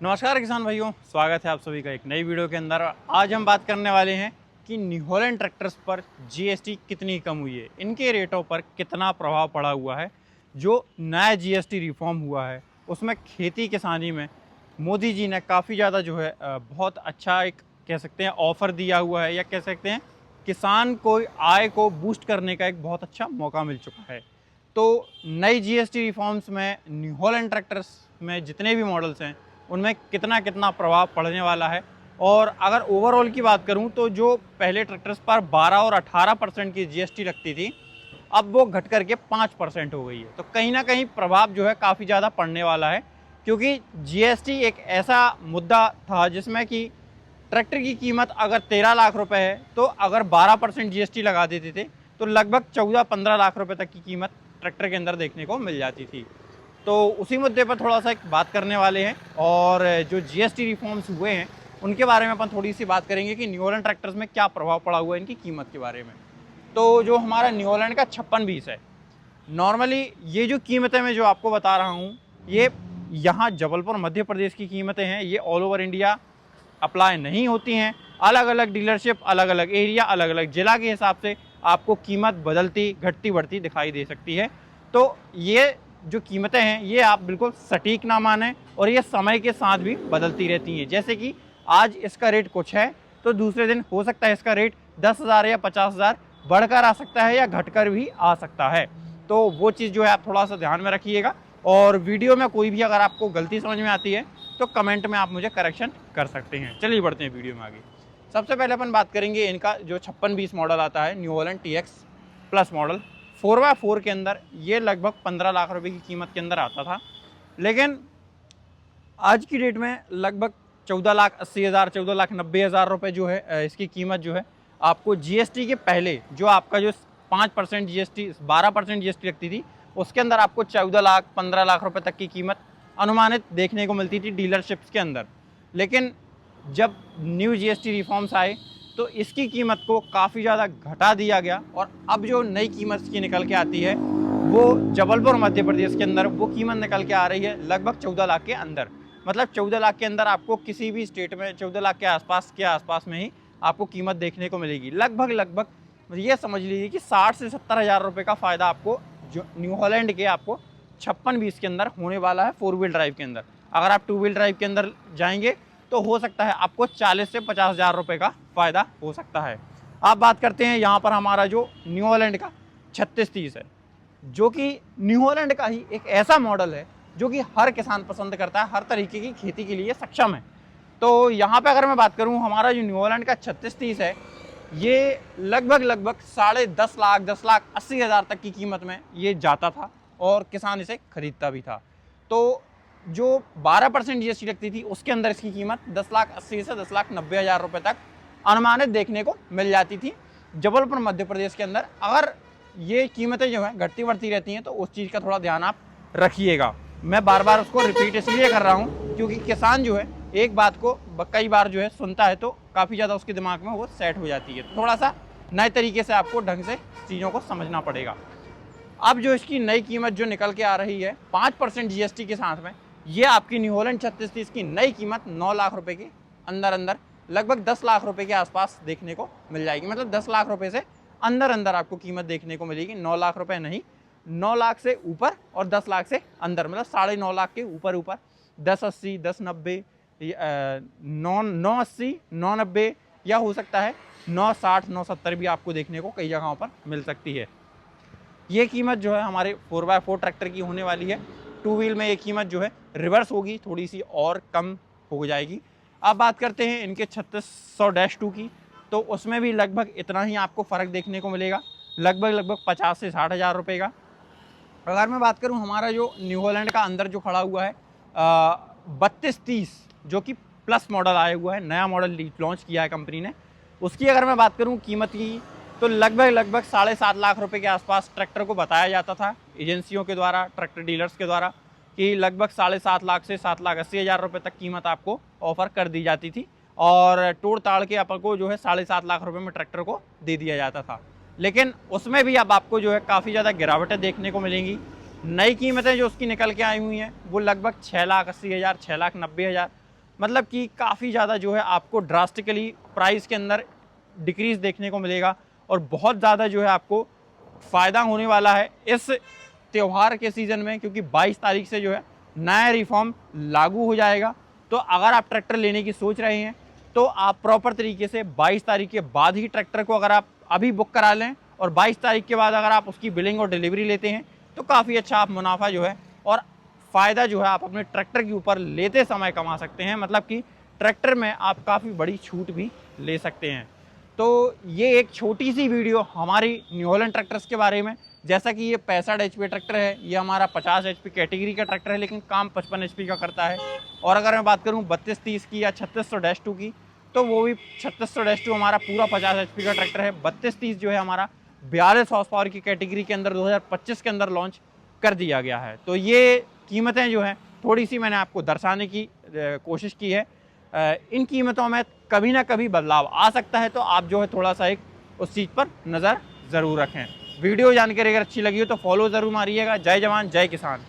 नमस्कार किसान भाइयों, स्वागत है आप सभी का एक नई वीडियो के अंदर। आज हम बात करने वाले हैं कि न्यू हॉलैंड ट्रैक्टर्स पर जीएसटी कितनी कम हुई है, इनके रेटों पर कितना प्रभाव पड़ा हुआ है। जो नया जीएसटी रिफॉर्म हुआ है उसमें खेती किसानी में मोदी जी ने काफ़ी ज़्यादा जो है बहुत अच्छा एक कह सकते हैं ऑफ़र दिया हुआ है, या कह सकते हैं किसान को आय को बूस्ट करने का एक बहुत अच्छा मौका मिल चुका है। तो नई जीएसटी रिफॉर्म्स में न्यू हॉलैंड ट्रैक्टर्स में जितने भी मॉडल्स हैं उनमें कितना कितना प्रभाव पड़ने वाला है। और अगर ओवरऑल की बात करूं तो जो पहले ट्रैक्टर्स पर 12 और 18% की जीएसटी लगती थी, अब वो घट करके 5% हो गई है। तो कहीं ना कहीं प्रभाव जो है काफ़ी ज़्यादा पड़ने वाला है, क्योंकि जीएसटी एक ऐसा मुद्दा था जिसमें कि ट्रैक्टर की कीमत अगर 13 लाख रुपए है तो अगर 12% जीएसटी लगा देते थे तो लगभग 14-15 लाख रुपए तक की कीमत ट्रैक्टर के अंदर देखने को मिल जाती थी। तो उसी मुद्दे पर थोड़ा सा एक बात करने वाले हैं, और जो जीएसटी रिफॉर्म्स हुए हैं उनके बारे में अपन थोड़ी सी बात करेंगे कि न्यू हॉलैंड ट्रैक्टर्स में क्या प्रभाव पड़ा हुआ है इनकी कीमत के बारे में। तो जो हमारा न्यू हॉलैंड का 5620 है, नॉर्मली ये जो कीमतें मैं जो आपको बता रहा हूँ ये यहाँ जबलपुर मध्य प्रदेश की कीमतें हैं। ये ऑल ओवर इंडिया अप्लाई नहीं होती हैं। अलग अलग डीलरशिप, अलग अलग एरिया, अलग अलग ज़िला के हिसाब से आपको कीमत बदलती घटती बढ़ती दिखाई दे सकती है। तो ये जो कीमतें हैं ये आप बिल्कुल सटीक ना मानें, और ये समय के साथ भी बदलती रहती हैं। जैसे कि आज इसका रेट कुछ है तो दूसरे दिन हो सकता है इसका रेट 10,000 या 50,000 बढ़कर आ सकता है या घटकर भी आ सकता है। तो वो चीज़ जो है आप थोड़ा सा ध्यान में रखिएगा, और वीडियो में कोई भी अगर आपको गलती समझ में आती है तो कमेंट में आप मुझे करेक्शन कर सकते हैं। चलिए बढ़ते हैं वीडियो में आगे। सबसे पहले अपन बात करेंगे इनका जो 5620 मॉडल आता है, new Holland TX plus model 4x4 के अंदर। ये लगभग 15 लाख रुपए की कीमत के अंदर आता था, लेकिन आज की डेट में लगभग 14,80,000 14,90,000 रुपये जो है इसकी कीमत जो है आपको जीएसटी के पहले जो आपका जो 5% जीएसटी 12% जीएसटी लगती थी उसके अंदर आपको 14 लाख 15 लाख रुपए तक की कीमत अनुमानित देखने को मिलती थी डीलरशिप्स के अंदर। लेकिन जब न्यू जीएसटी रिफॉर्म्स आए तो इसकी कीमत को काफ़ी ज़्यादा घटा दिया गया, और अब जो नई कीमत की निकल के आती है वो जबलपुर मध्य प्रदेश के अंदर वो कीमत निकल के आ रही है लगभग 14 लाख के अंदर। मतलब 14 लाख के अंदर आपको किसी भी स्टेट में 14 लाख के आसपास में ही आपको कीमत देखने को मिलेगी। लगभग ये समझ लीजिए कि 60 से 70 हज़ार रुपये का फ़ायदा आपको जो न्यू हॉलैंड के आपको 5620 के अंदर होने वाला है 4 व्हील ड्राइव के अंदर। अगर आप 2 व्हील ड्राइव के अंदर जाएंगे तो हो सकता है आपको 40 से 50 हज़ार रुपये का फ़ायदा हो सकता है। आप बात करते हैं यहाँ पर हमारा जो न्यू हॉलैंड का 3630 है, जो कि न्यू हॉलैंड का ही एक ऐसा मॉडल है जो कि हर किसान पसंद करता है, हर तरीके की खेती के लिए सक्षम है। तो यहाँ पे अगर मैं बात करूँ हमारा जो न्यू हॉलैंड का 3630 है, ये लगभग 10.5 लाख 10,80,000 तक की कीमत में ये जाता था और किसान इसे खरीदता भी था। तो जो 12% जीएसटी लगती थी उसके अंदर इसकी कीमत 10,80,000 से 10,90,000 रुपये तक अनुमानित देखने को मिल जाती थी जबलपुर मध्य प्रदेश के अंदर। अगर ये कीमतें जो हैं घटती बढ़ती रहती हैं तो उस चीज़ का थोड़ा ध्यान आप रखिएगा। मैं बार बार उसको रिपीट इसलिए कर रहा हूँ क्योंकि किसान जो है एक बात को कई बार जो है सुनता है तो काफ़ी ज़्यादा उसके दिमाग में वो सेट हो जाती है। थोड़ा सा नए तरीके से आपको ढंग से चीज़ों को समझना पड़ेगा। अब जो इसकी नई कीमत जो निकल के आ रही है 5% जीएसटी के साथ में, ये आपकी न्यू हॉलैंड 3630 की नई कीमत 9 लाख रुपए के अंदर लगभग 10 लाख रुपए के आसपास देखने को मिल जाएगी। मतलब 10 लाख रुपए से अंदर आपको कीमत देखने को मिलेगी। 9 लाख रुपए नहीं, 9 लाख से ऊपर और 10 लाख से अंदर, मतलब 9.5 लाख के ऊपर 1080 1090 980 990 या हो सकता है 960 970 भी आपको देखने को कई जगहों पर मिल सकती है। ये कीमत जो है हमारे 4x4 ट्रैक्टर की होने वाली है। 2 व्हील में ये कीमत जो है रिवर्स होगी, थोड़ी सी और कम हो जाएगी। अब बात करते हैं इनके 3600-2 की, तो उसमें भी लगभग इतना ही आपको फ़र्क देखने को मिलेगा, लगभग 50 से 60 हज़ार रुपये का। अगर मैं बात करूं हमारा जो न्यू हॉलैंड का अंदर जो खड़ा हुआ है 3230 जो कि प्लस मॉडल आया हुआ है, नया मॉडल लॉन्च किया है कंपनी ने, उसकी अगर मैं बात करूं कीमत की तो लगभग 7.5 लाख रुपए के आसपास ट्रैक्टर को बताया जाता था एजेंसियों के द्वारा, ट्रैक्टर डीलर्स के द्वारा, कि लगभग 7.5 लाख से 7,80,000 रुपये तक कीमत आपको ऑफर कर दी जाती थी, और तोड़ ताड़ के अपन को जो है 7.5 लाख रुपए में ट्रैक्टर को दे दिया जाता था। लेकिन उसमें भी अब आपको जो है काफ़ी ज़्यादा गिरावटें देखने को मिलेंगी। नई कीमतें जो उसकी निकल के आई हुई हैं वो लगभग 6,80,000 6,90,000 मतलब कि काफ़ी ज़्यादा जो है आपको ड्रास्टिकली प्राइस के अंदर डिक्रीज़ देखने को मिलेगा और बहुत ज़्यादा जो है आपको फ़ायदा होने वाला है इस त्यौहार के सीज़न में, क्योंकि 22 तारीख से जो है नया रिफॉर्म लागू हो जाएगा। तो अगर आप ट्रैक्टर लेने की सोच रहे हैं तो आप प्रॉपर तरीके से 22 तारीख के बाद ही ट्रैक्टर को अगर आप अभी बुक करा लें और 22 तारीख के बाद अगर आप उसकी बिलिंग और डिलीवरी लेते हैं तो काफ़ी अच्छा आप मुनाफा जो है और फ़ायदा जो है आप अपने ट्रैक्टर के ऊपर लेते समय कमा सकते हैं। मतलब कि ट्रैक्टर में आप काफ़ी बड़ी छूट भी ले सकते हैं। तो ये एक छोटी सी वीडियो हमारी न्यू हॉलैंड ट्रैक्टर्स के बारे में। जैसा कि ये 65 HP ट्रैक्टर है, ये हमारा 50 HP कैटेगरी का ट्रैक्टर है लेकिन काम 55 HP का करता है। और अगर मैं बात करूँ 3230 की या 3600-2 की, तो वो भी 3600-2 हमारा पूरा 50 HP का ट्रैक्टर है। 3230 जो है हमारा 42 हॉर्स पावर की कैटेगरी के अंदर 2025 के अंदर लॉन्च कर दिया गया है। तो ये कीमतें जो हैं थोड़ी सी मैंने आपको दर्शाने की कोशिश की है। इन कीमतों में कभी ना कभी बदलाव आ सकता है, तो आप जो है थोड़ा सा एक उस चीज़ पर नज़र ज़रूर रखें। वीडियो जानकारी अगर अच्छी लगी हो तो फॉलो ज़रूर मारिएगा। जय जवान जय किसान।